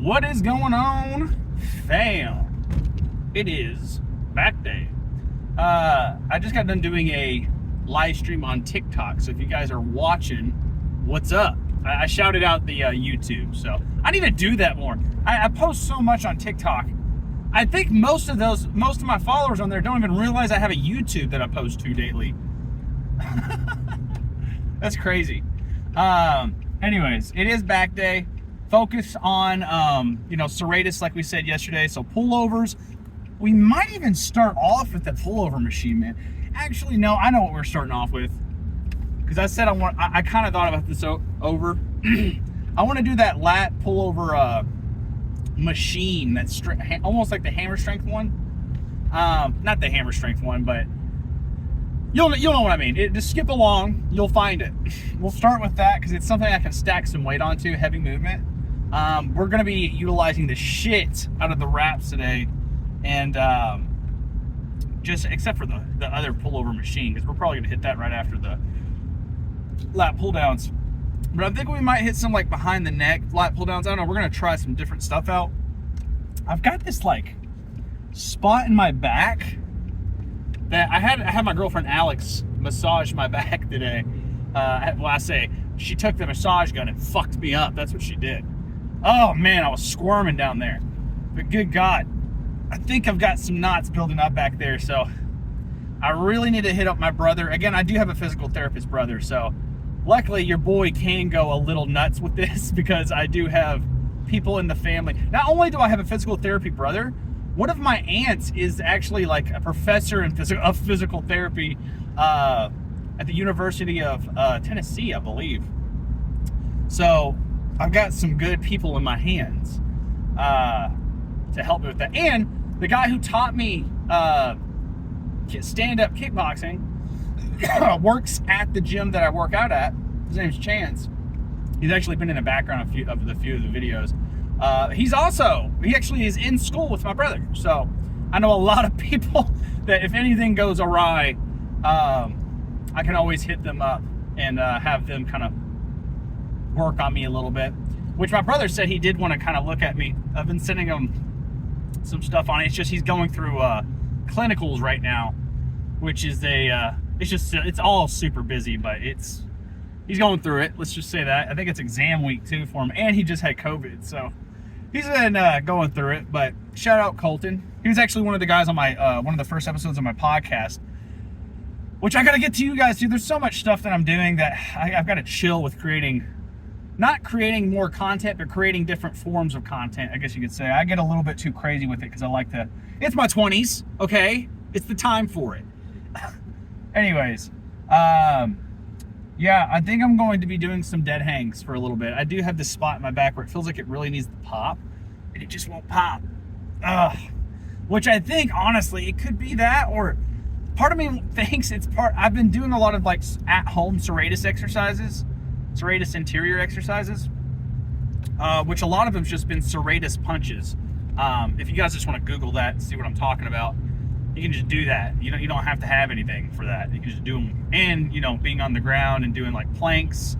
What is going on, fam? It is back day. I just got done doing a live stream on TikTok, so if you guys are watching, what's up? I shouted out the YouTube, so I need to do that more. I post so much on TikTok. I think most of my followers on there don't even realize I have a YouTube that I post to daily. That's crazy. Anyways, it is back day. Focus on, serratus, like we said yesterday. So pullovers. We might even start off with the pullover machine, man. Actually, no, I know what we're starting off with. Because I said I kind of thought about this over. I want to do that lat pullover machine that's almost like the hammer strength one. Not the hammer strength one, but you'll know what I mean. Just skip along, you'll find it. We'll start with that because it's something I can stack some weight onto, heavy movement. We're going to be utilizing the shit out of the wraps today, and just except for the other pullover machine, because we're probably going to hit that right after the lat pull downs. But I think we might hit some like behind the neck lat pull downs. I don't know. We're going to try some different stuff out. I've got this like spot in my back that I had my girlfriend Alex massage my back today. She took the massage gun and fucked me up. That's what she did. Oh man, I was squirming down there. But good God, I think I've got some knots building up back there. So I really need to hit up my brother. Again, I do have a physical therapist brother. So luckily your boy can go a little nuts with this because I do have people in the family. Not only do I have a physical therapy brother, one of my aunts is actually like a professor in physical therapy at the University of Tennessee, I believe. So I've got some good people in my hands to help me with that. And the guy who taught me stand-up kickboxing works at the gym that I work out at. His name's Chance. He's actually been in the background of a few of the videos. He actually is in school with my brother. So I know a lot of people that if anything goes awry, I can always hit them up and have them kind of work on me a little bit, which my brother said he did want to kind of look at me. I've been sending him some stuff on it. It's just he's going through clinicals right now, which is it's all super busy, but he's going through it. Let's just say that. I think it's exam week too for him, and he just had COVID, so he's been going through it. But shout out Colton. He was actually one of the guys on my one of the first episodes of my podcast, which I got to get to you guys too. There's so much stuff that I'm doing that I've got to chill with not creating more content, but creating different forms of content, I guess you could say. I get a little bit too crazy with it because I like to, it's my 20s, okay? It's the time for it. Anyways, yeah, I think I'm going to be doing some dead hangs for a little bit. I do have this spot in my back where it feels like it really needs to pop, and it just won't pop. Which I think, honestly, it could be that, or part of me thinks I've been doing a lot of like at-home serratus exercises, serratus interior exercises, which a lot of them's just been serratus punches. If you guys just want to Google that and see what I'm talking about, you can just do that. You don't have to have anything for that. You can just do them, and being on the ground and doing like planks.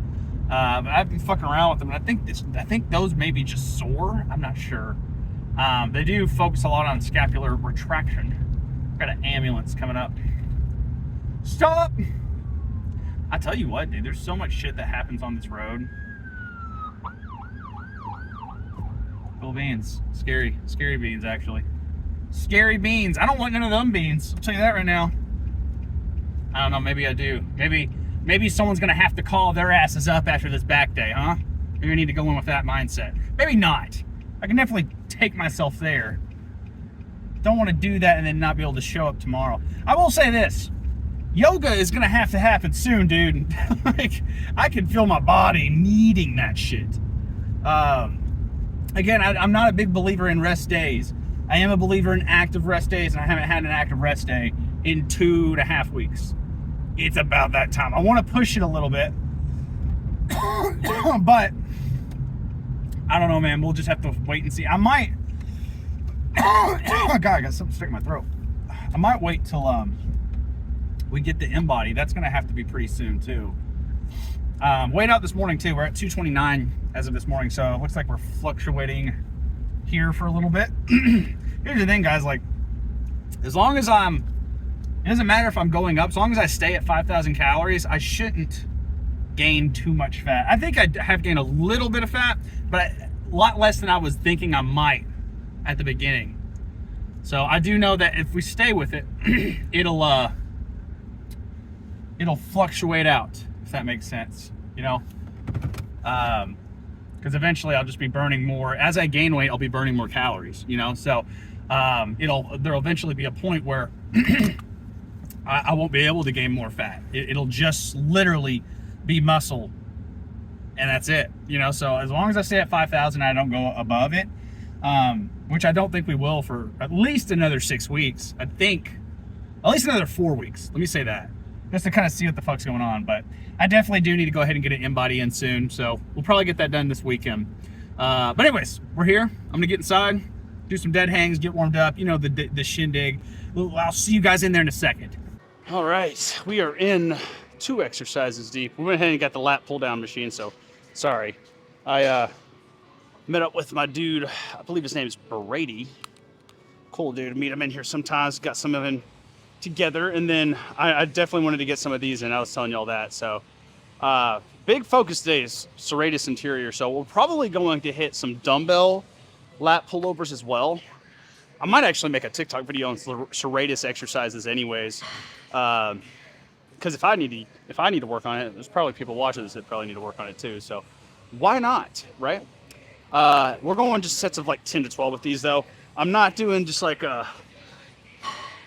But I've been fucking around with them, and I think those may be just sore. I'm not sure. They do focus a lot on scapular retraction. Got an ambulance coming up. Stop! I tell you what, dude, there's so much shit that happens on this road. Cool beans. Scary beans, actually. Scary beans. I don't want none of them beans. I'll tell you that right now. I don't know, maybe I do. Maybe someone's gonna have to call their asses up after this back day, huh? Maybe I need to go in with that mindset. Maybe not. I can definitely take myself there. Don't want to do that and then not be able to show up tomorrow. I will say this. Yoga is gonna have to happen soon, dude. Like, I can feel my body needing that shit. Again, I'm not a big believer in rest days. I am a believer in active rest days, and I haven't had an active rest day in 2.5 weeks. It's about that time. I want to push it a little bit, but I don't know, man. We'll just have to wait and see. I might. Oh God, I got something stuck in my throat. I might wait till we get the embody. That's gonna have to be pretty soon too. Weighed out this morning too. We're at 229 as of this morning, so it looks like we're fluctuating here for a little bit. Here's the thing, guys, like, as long as it doesn't matter if I'm going up, as long as I stay at 5,000 calories, I shouldn't gain too much fat. I think I have gained a little bit of fat, but a lot less than I was thinking I might at the beginning. So I do know that if we stay with it, it'll fluctuate out, if that makes sense, you know? Because eventually I'll just be burning more. As I gain weight, I'll be burning more calories, you know? So there'll eventually be a point where I won't be able to gain more fat. It'll just literally be muscle, and that's it, you know? So as long as I stay at 5,000, I don't go above it, which I don't think we will for at least another 6 weeks. I think at least another 4 weeks. Let me say that, just to kind of see what the fuck's going on. But I definitely do need to go ahead and get an in-body in soon, so we'll probably get that done this weekend. But anyways, we're here. I'm gonna get inside, do some dead hangs, get warmed up, you know, the shindig. I'll see you guys in there in a second. All right, we are in 2 exercises deep. We went ahead and got the lat pull down machine, so sorry. I met up with my dude, I believe his name is Brady. Cool dude, meet him in here sometimes, got some of them together, and then I definitely wanted to get some of these in. I was telling y'all that. So big focus today is serratus interior, so we're probably going to hit some dumbbell lat pullovers as well. I might actually make a TikTok video on serratus exercises anyways, because if I need to work on it, there's probably people watching this that probably need to work on it too, so why not, right? We're going just sets of like 10 to 12 with these though. I'm not doing just like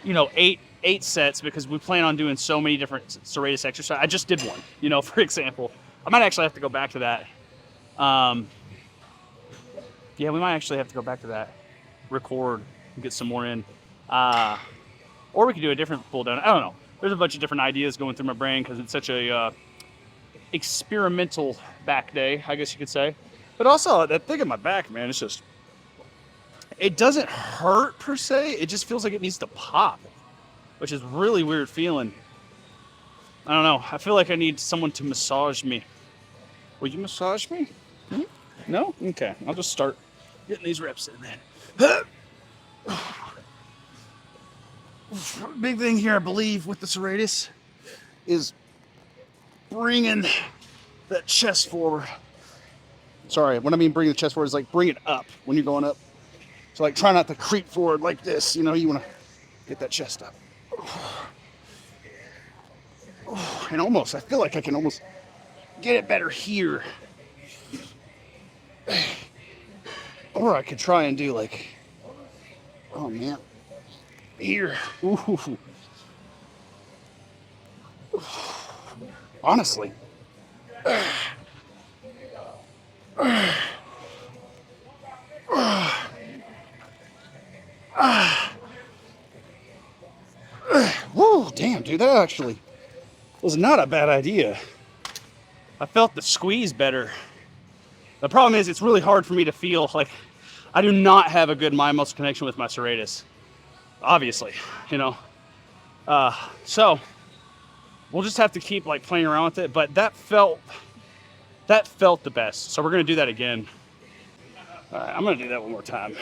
you know, eight sets, because we plan on doing so many different serratus exercises. I just did one, you know, for example. I might actually have to go back to that. Yeah, we might actually have to go back to that, record, and get some more in. Or we could do a different pull down. I don't know. There's a bunch of different ideas going through my brain because it's such a experimental back day, I guess you could say. But also, that thing in my back, man, it's just, it doesn't hurt per se. It just feels like it needs to pop, which is really weird feeling. I don't know. I feel like I need someone to massage me. Will you massage me? No? Okay. I'll just start getting these reps in then. Big thing here, I believe, with the serratus is bringing that chest forward. Sorry, what I mean bringing the chest forward is like bring it up when you're going up. So like try not to creep forward like this. You know, you want to get that chest up. And almost, I feel like I can almost get it better here. Or I could try and do like, oh man, here. Ooh. Honestly. Whoa, damn, dude, that actually was not a bad idea. I felt the squeeze better. The problem is it's really hard for me to feel like I do not have a good mind-muscle connection with my serratus. Obviously, you know. So we'll just have to keep like playing around with it, but that felt the best. So we're gonna do that again. All right, I'm gonna do that one more time.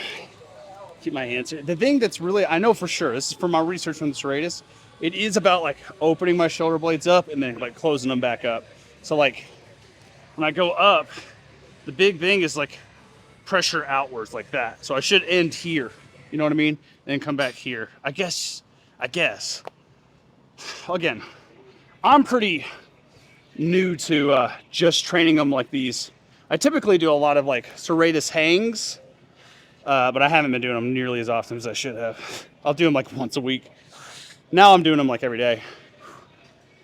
Keep my hands here. The thing that's really, I know for sure, this is from my research on the serratus, it is about like opening my shoulder blades up and then like closing them back up. So like when I go up, the big thing is like pressure outwards like that. So I should end here, you know what I mean? And come back here. I guess. Again, I'm pretty new to just training them like these. I typically do a lot of like serratus hangs, but I haven't been doing them nearly as often as I should have. I'll do them like once a week. Now I'm doing them like every day,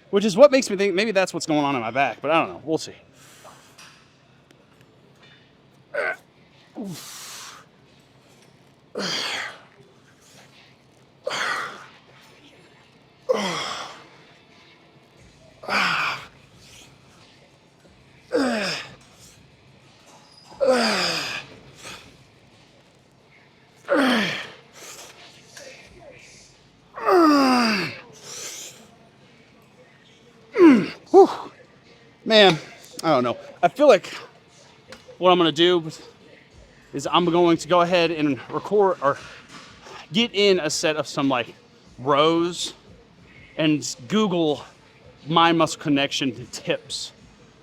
which is what makes me think maybe that's what's going on in my back, but I don't know. We'll see. Man, I don't know. I feel like what I'm gonna do is I'm going to go ahead and record or get in a set of some like rows and Google mind muscle connection tips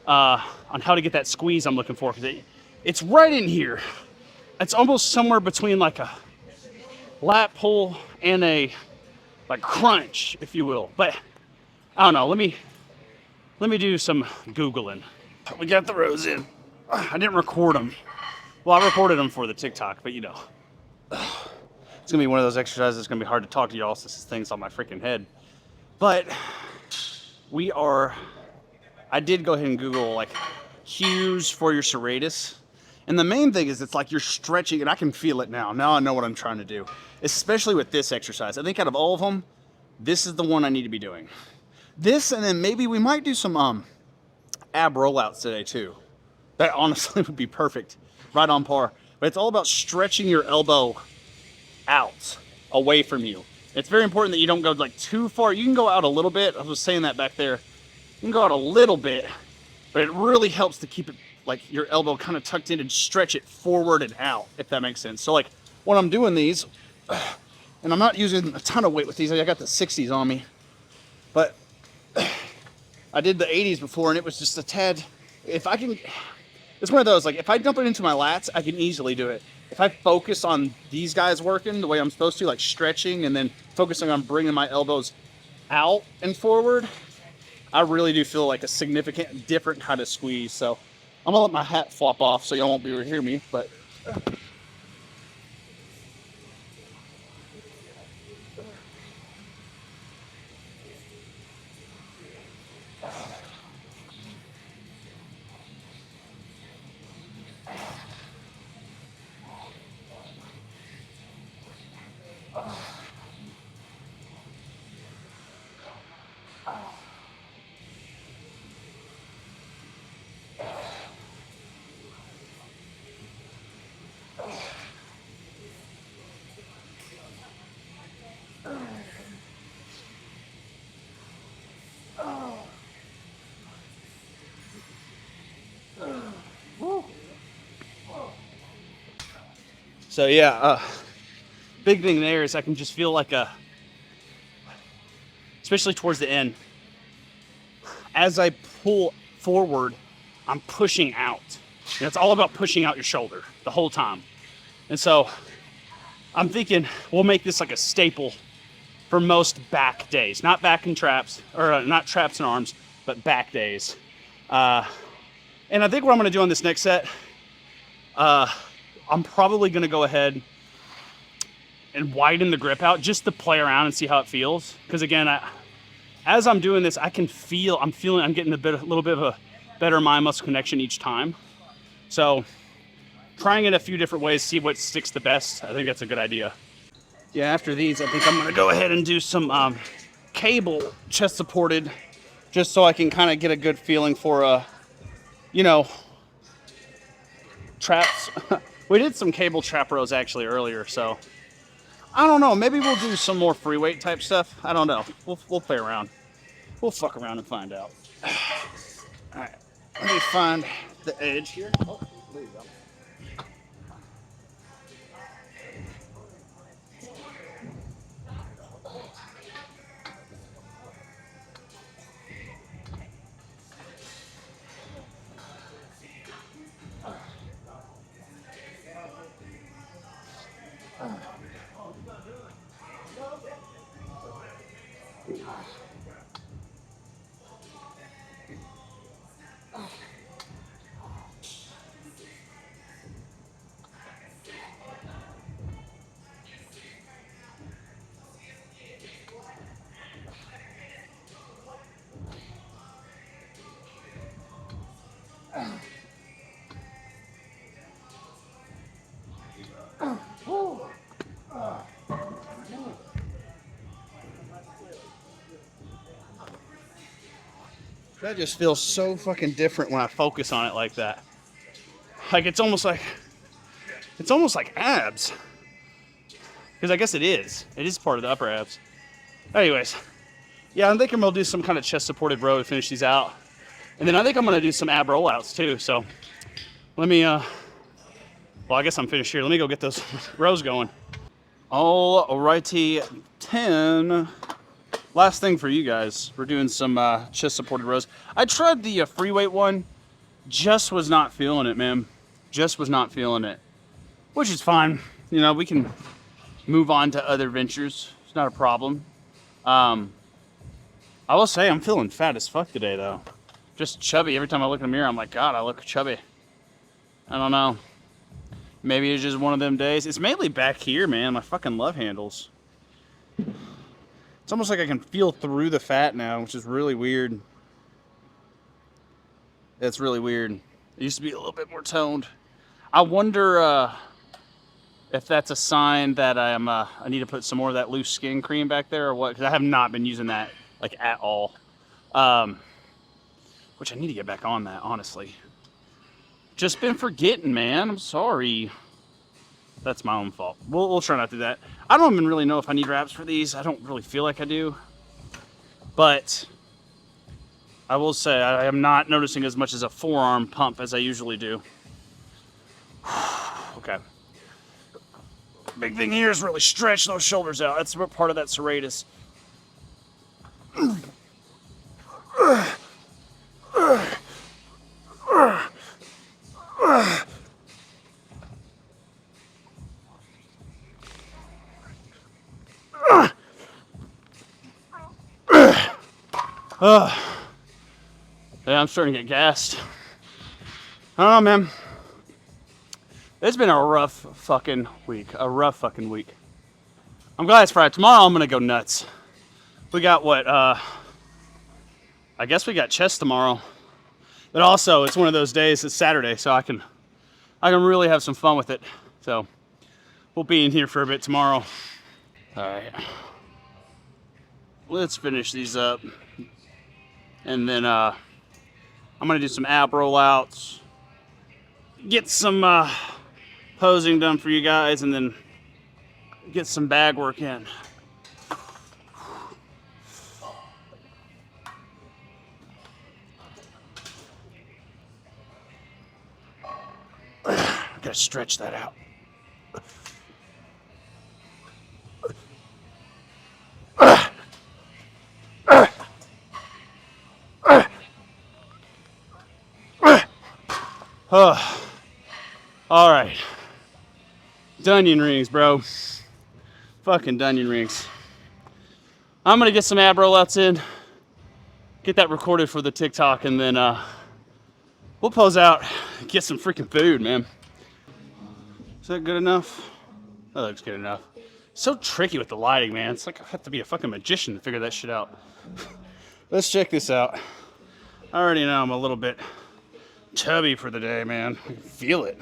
on how to get that squeeze I'm looking for, because it's right in here. It's almost somewhere between like a lat pull and a like crunch, if you will. But I don't know. Let me do some Googling. We got the rows in. I didn't record them. Well, I recorded them for the TikTok, but you know, it's gonna be one of those exercises that's gonna be hard to talk to y'all since this thing's on my freaking head. But I did go ahead and Google like cues for your serratus. And the main thing is it's like you're stretching, and I can feel it now. Now I know what I'm trying to do, especially with this exercise. I think out of all of them, this is the one I need to be doing. This, and then maybe we might do some ab rollouts today too. That honestly would be perfect, right on par. But it's all about stretching your elbow out, away from you. It's very important that you don't go like too far. You can go out a little bit. I was saying that back there. You can go out a little bit, but it really helps to keep it like your elbow kind of tucked in and stretch it forward and out, if that makes sense. So like when I'm doing these, and I'm not using a ton of weight with these, I got the 60s on me, but I did the 80s before and it was just a tad, if I can, it's one of those, like if I dump it into my lats, I can easily do it. If I focus on these guys working the way I'm supposed to, like stretching and then focusing on bringing my elbows out and forward, I really do feel like a significant different kind of squeeze. So I'm gonna let my hat flop off so y'all won't be able to hear me, but so yeah, big thing there is I can just feel like especially towards the end, as I pull forward, I'm pushing out. And it's all about pushing out your shoulder the whole time. And so I'm thinking we'll make this like a staple for most back days, not back and traps, or not traps and arms, but back days. And I think what I'm gonna do on this next set, I'm probably gonna go ahead and widen the grip out just to play around and see how it feels. Because again, as I'm doing this, I'm getting a little bit of a better mind muscle connection each time. So trying it a few different ways, see what sticks the best. I think that's a good idea. Yeah, after these, I think I'm gonna go ahead and do some cable chest supported, just so I can kind of get a good feeling for, traps. We did some cable trap rows actually earlier, so I don't know. Maybe we'll do some more free weight type stuff. I don't know. We'll play around. We'll fuck around and find out. All right, let me find the edge here. Oh, there you go. That just feels so fucking different when I focus on it like that. Like it's almost like abs. Because I guess it is. It is part of the upper abs. Anyways, yeah, I think I'm gonna do some kind of chest supported row to finish these out. And then I think I'm gonna do some ab rollouts too. So let me Well, I guess I'm finished here. Let me go get those rows going. All righty, 10. Last thing for you guys. We're doing some chest supported rows. I tried the free weight one. Just was not feeling it, man. Just was not feeling it. Which is fine. You know, we can move on to other ventures. It's not a problem. I will say I'm feeling fat as fuck today, though. Just chubby. Every time I look in the mirror, I'm like, God, I look chubby. I don't know. Maybe it's just one of them days. It's mainly back here, man. My fucking love handles. It's almost like I can feel through the fat now, which is really weird. It's really weird. It used to be a little bit more toned. I wonder if that's a sign that I need to put some more of that loose skin cream back there or what, because I have not been using that like at all. Which I need to get back on that, honestly. Just been forgetting, man. I'm sorry. That's my own fault. We'll try not to do that. I don't even really know if I need wraps for these. I don't really feel like I do. But I will say I am not noticing as much as a forearm pump as I usually do. Okay. Big thing here is really stretch those shoulders out. That's part of that serratus. Yeah, I'm starting to get gassed. I don't know, man. It's been a rough fucking week. I'm glad it's Friday. Tomorrow I'm gonna go nuts. We got what? I guess we got chest tomorrow. But also, it's one of those days. It's Saturday, so I can really have some fun with it. So we'll be in here for a bit tomorrow. All right. Let's finish these up, and then I'm gonna do some ab rollouts, get some posing done for you guys, and then get some bag work in. Gotta stretch that out. All right. Dunion rings, bro. Fucking Dunion rings. I'm gonna get some ab rollouts in, get that recorded for the TikTok, and then we'll pose out, get some freaking food, man. Is that good enough? That looks good enough. So tricky with the lighting, man. It's like I have to be a fucking magician to figure that shit out. Let's check this out. I already know I'm a little bit chubby for the day, man. I can feel it.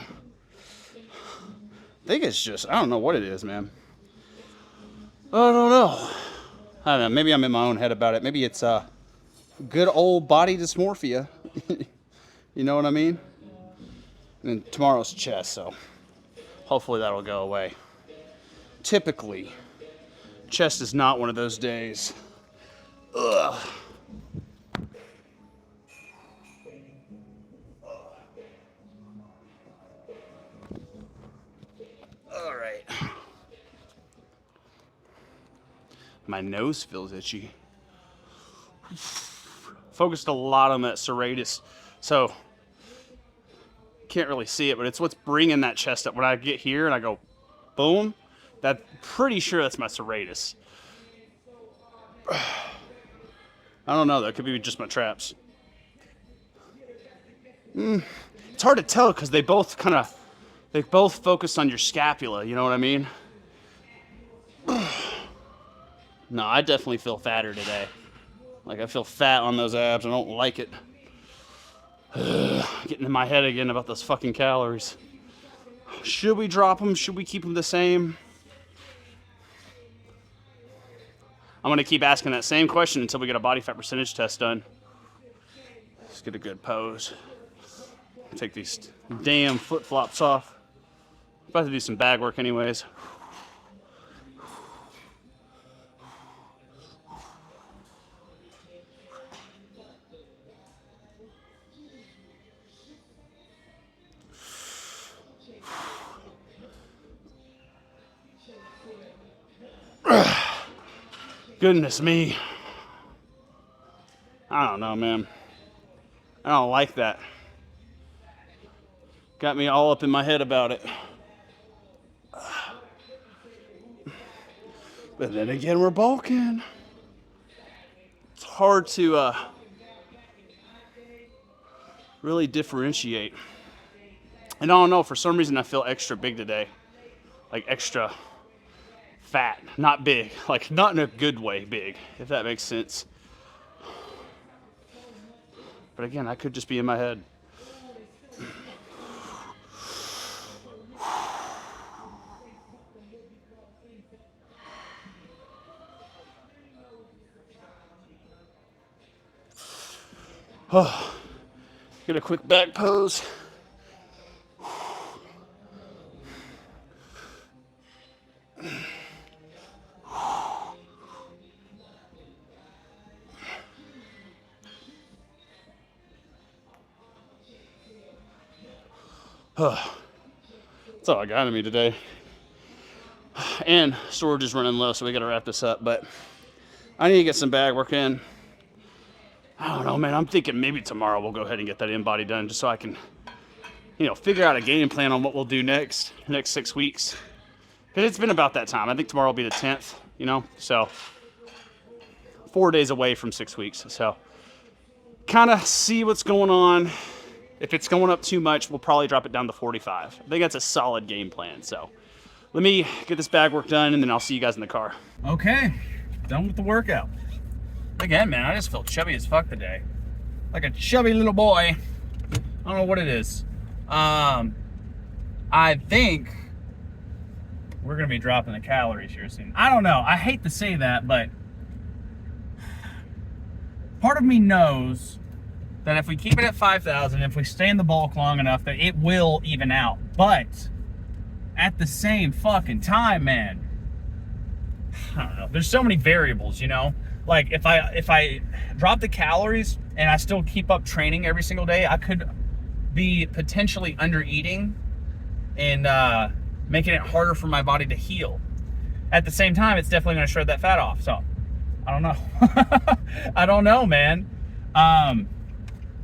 I think it's just, I don't know what it is, man. I don't know. I don't know. Maybe I'm in my own head about it. Maybe it's good old body dysmorphia. You know what I mean? And then tomorrow's chest, so hopefully that'll go away. Typically, chest is not one of those days. Ugh. All right. My nose feels itchy. Focused a lot on that serratus, so can't really see it, but it's what's bringing that chest up. When I get here and I go, boom, that pretty sure that's my serratus. I don't know, that could be just my traps. It's hard to tell because they both focus on your scapula, you know what I mean? No, I definitely feel fatter today. Like, I feel fat on those abs. I don't like it. Getting in my head again about those fucking calories. Should we drop them? Should we keep them the same? I'm going to keep asking that same question until we get a body fat percentage test done. Let's get a good pose. Take these damn flip-flops off. About to do some bag work anyways. Goodness me. I don't know, man. I don't like that. Got me all up in my head about it. But then again, we're bulking. It's hard to really differentiate. And I don't know, for some reason I feel extra big today. Like extra fat, not big. Like not in a good way big, if that makes sense. But again, I could just be in my head. Oh, get a quick back pose. That's all I got in me today. And storage is running low, so we gotta wrap this up. But I need to get some bag work in. I don't know, man. I'm thinking maybe tomorrow we'll go ahead and get that in-body done just so I can, figure out a game plan on what we'll do next 6 weeks. Because it's been about that time. I think tomorrow will be the 10th, so 4 days away from 6 weeks. So kind of see what's going on. If it's going up too much, we'll probably drop it down to 45. I think that's a solid game plan. So let me get this bag work done, and then I'll see you guys in the car. Okay, done with the workout. Again, man, I just feel chubby as fuck today. Like a chubby little boy. I don't know what it is. I think we're going to be dropping the calories here soon. I don't know. I hate to say that, but part of me knows that if we keep it at 5,000, if we stay in the bulk long enough, that it will even out. But at the same fucking time, man, I don't know. There's so many variables, Like if I drop the calories and I still keep up training every single day, I could be potentially under eating and making it harder for my body to heal. At the same time, it's definitely going to shred that fat off. So I don't know. I don't know, man.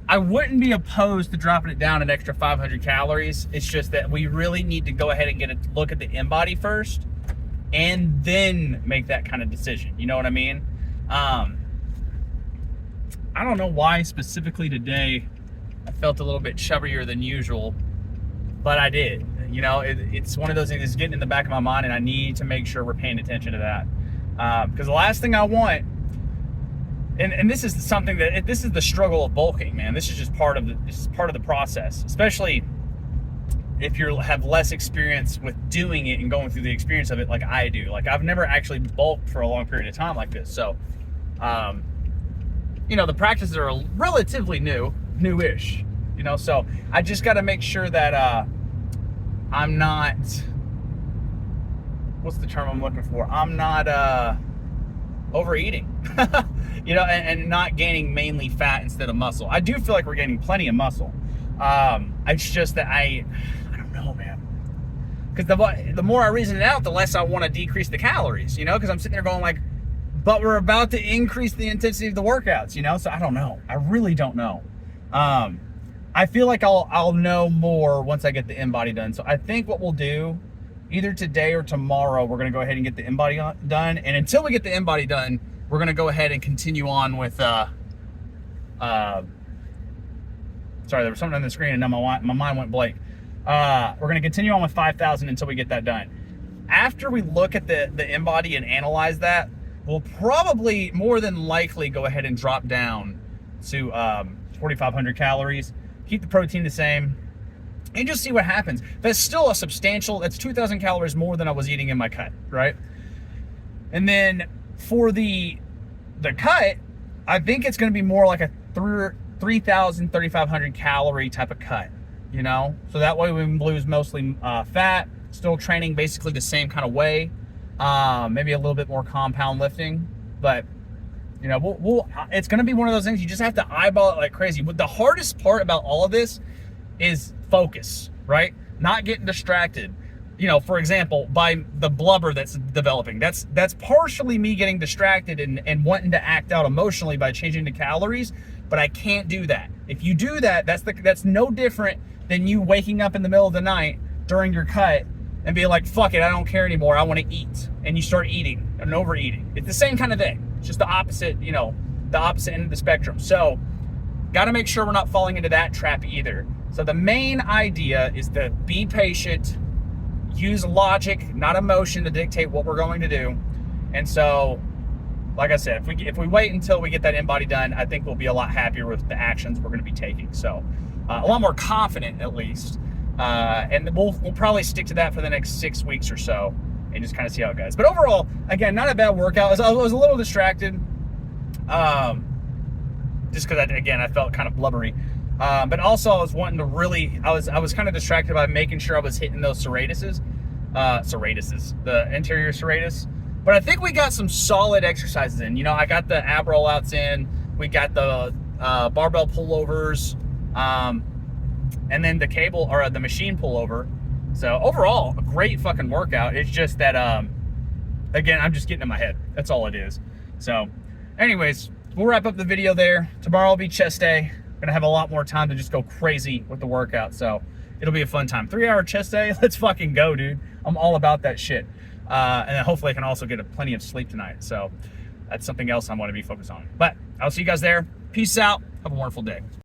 I wouldn't be opposed to dropping it down an extra 500 calories. It's just that we really need to go ahead and get a look at the in-body first and then make that kind of decision. You know what I mean? I don't know why specifically today I felt a little bit chubbier than usual, but I did. It's one of those things that's getting in the back of my mind, and I need to make sure we're paying attention to that. Because the last thing I want, and this is something that, this is the struggle of bulking, man. This is just part of the process, especially if you have less experience with doing it and going through the experience of it like I do. Like I've never actually bulked for a long period of time like this. So, the practices are relatively newish, so I just got to make sure that, I'm not, what's the term I'm looking for? I'm not, overeating, and not gaining mainly fat instead of muscle. I do feel like we're gaining plenty of muscle. It's just that I don't know, man. Because the more I reason it out, the less I want to decrease the calories, because I'm sitting there going like, but we're about to increase the intensity of the workouts, so I don't know. I really don't know. I feel like I'll know more once I get the in-body done. So I think what we'll do, either today or tomorrow, we're going to go ahead and get the in-body done. And until we get the in-body done, we're going to go ahead and continue on with, sorry, there was something on the screen and now my mind went blank. We're going to continue on with 5,000 until we get that done. After we look at the in-body and analyze that, we'll probably more than likely go ahead and drop down to 4,500 calories, keep the protein the same, and just see what happens. That's still a substantial, that's 2,000 calories more than I was eating in my cut, right? And then for the cut, I think it's going to be more like a 3,000, 3,500 calorie type of cut, So that way we lose mostly fat, still training basically the same kind of way, maybe a little bit more compound lifting, but it's going to be one of those things you just have to eyeball it like crazy. But the hardest part about all of this is focus, right? Not getting distracted. you know, for example, by the blubber that's developing. That's partially me getting distracted and wanting to act out emotionally by changing the calories, but I can't do that. If you do that, that's no different than you waking up in the middle of the night during your cut and be like, fuck it, I don't care anymore, I want to eat. And you start eating and overeating. It's the same kind of thing. It's just the opposite, you know, the opposite end of the spectrum. So, got to make sure we're not falling into that trap either. So the main idea is to be patient, use logic, not emotion, to dictate what we're going to do. And so, like I said, if we wait until we get that in-body done, I think we'll be a lot happier with the actions we're going to be taking. So, a lot more confident at least. And we'll probably stick to that for the next 6 weeks or so and just kind of see how it goes. But overall, again, not a bad workout. I was a little distracted, just because I felt kind of blubbery. But also I was wanting to really, I was kind of distracted by making sure I was hitting those serratuses, the interior serratus. But I think we got some solid exercises in. You know, I got the ab rollouts in, we got the barbell pullovers, and then the cable or the machine pullover. So overall, a great fucking workout. It's just that, again, I'm just getting in my head. That's all it is. So anyways, we'll wrap up the video there. Tomorrow will be chest day. Gonna have a lot more time to just go crazy with the workout. So it'll be a fun time. 3-hour chest day. Let's fucking go, dude. I'm all about that shit. And then hopefully I can also get plenty of sleep tonight. So that's something else I want to be focused on. But I'll see you guys there. Peace out. Have a wonderful day.